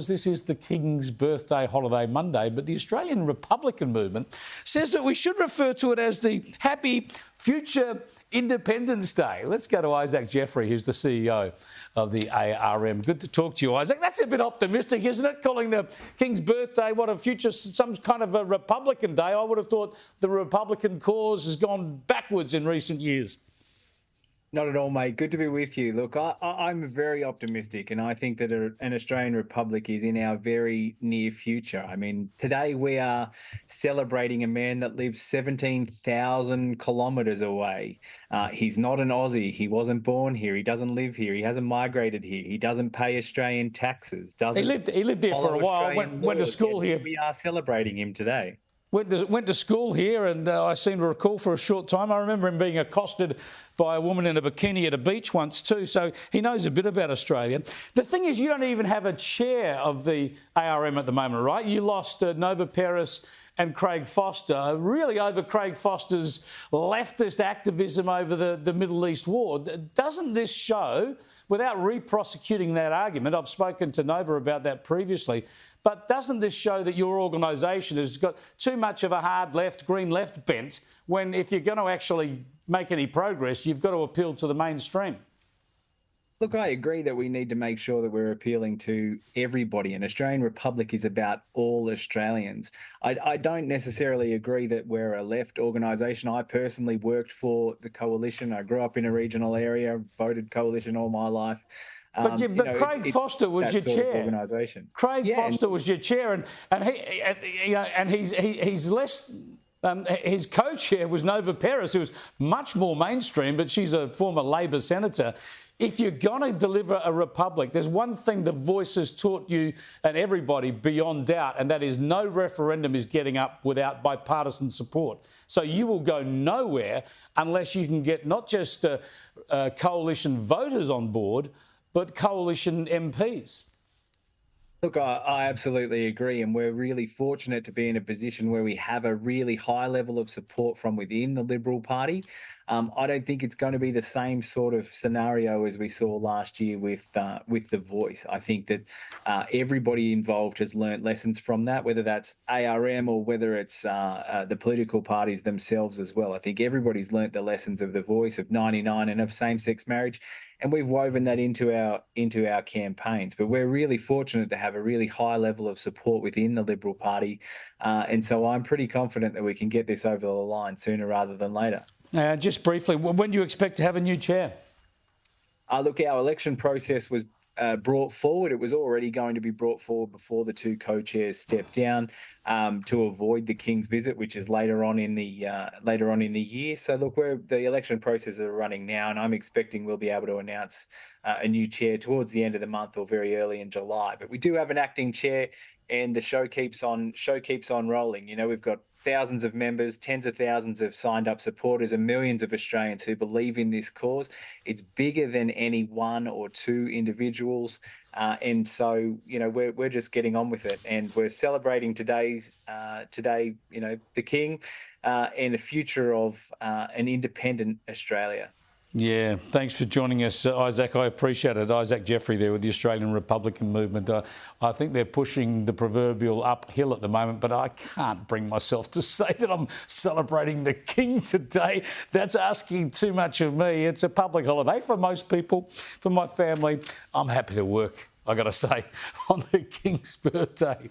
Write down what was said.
This is the King's Birthday Holiday Monday, but the Australian Republican movement says that we should refer to it as the Happy Future Independence Day. Let's go to Isaac Jeffrey, who's the CEO of the ARM. Good to talk to you, Isaac. That's a bit optimistic, isn't it? Calling the King's Birthday, what a future, some kind of a Republican Day. I would have thought the Republican cause has gone backwards in recent years. Not at all, mate. Good to be with you. Look, I'm very optimistic, and I think that an Australian Republic is in our very near future. I mean, today we are celebrating a man that lives 17,000 kilometres away. He's not an Aussie. He wasn't born here. He doesn't live here. He hasn't migrated here. He doesn't pay Australian taxes. He lived here for a while. Went to school here. We are celebrating him today. Went to school here, and I seem to recall for a short time, I remember him being accosted by a woman in a bikini at a beach once too, so he knows a bit about Australia. The thing is, you don't even have a chair of the ARM at the moment, right? You lost Nova Peris and Craig Foster, really over Craig Foster's leftist activism over the Middle East war. Doesn't this show, without re-prosecuting that argument, I've spoken to Nova about that previously, but doesn't this show that your organisation has got too much of a hard left, green left bent, when if you're going to actually make any progress, you've got to appeal to the mainstream? Look, I agree that we need to make sure that we're appealing to everybody. An Australian Republic is about all Australians. I don't necessarily agree that we're a left organisation. I personally worked for the Coalition. I grew up in a regional area, voted Coalition all my life. But Craig Foster was your chair. Craig Foster was your chair, and he's less. His co-chair was Nova Peris, who was much more mainstream, but she's a former Labor senator. If you're going to deliver a republic, there's one thing the Voice has taught you and everybody beyond doubt, and that is no referendum is getting up without bipartisan support. So you will go nowhere unless you can get not just coalition voters on board, but coalition MPs. Look, I absolutely agree, and we're really fortunate to be in a position where we have a really high level of support from within the Liberal Party. I don't think it's going to be the same sort of scenario as we saw last year with The Voice. I think that everybody involved has learnt lessons from that, whether that's ARM or whether it's the political parties themselves as well. I think everybody's learnt the lessons of The Voice, of 99, and of same-sex marriage. And we've woven that into our campaigns. But we're really fortunate to have a really high level of support within the Liberal Party. And so I'm pretty confident that we can get this over the line sooner rather than later. Just briefly, when do you expect to have a new chair? Look, our election process was brought forward. It was already going to be brought forward before the two co-chairs stepped down to avoid the King's visit, which is later on in the year. So look, the election processes are running now, and I'm expecting we'll be able to announce a new chair towards the end of the month or very early in July. But we do have an acting chair, and the show keeps on rolling. You know, we've got thousands of members, tens of thousands of signed up supporters, and millions of Australians who believe in this cause. It's bigger than any one or two individuals. And so, you know, we're just getting on with it, and we're celebrating today, you know, the King and the future of an independent Australia. Yeah, thanks for joining us, Isaac. I appreciate it. Isaac Jeffrey there with the Australian Republican movement. I think they're pushing the proverbial uphill at the moment, but I can't bring myself to say that I'm celebrating the King today. That's asking too much of me. It's a public holiday for most people. For my family, I'm happy to work, I got to say, on the King's birthday.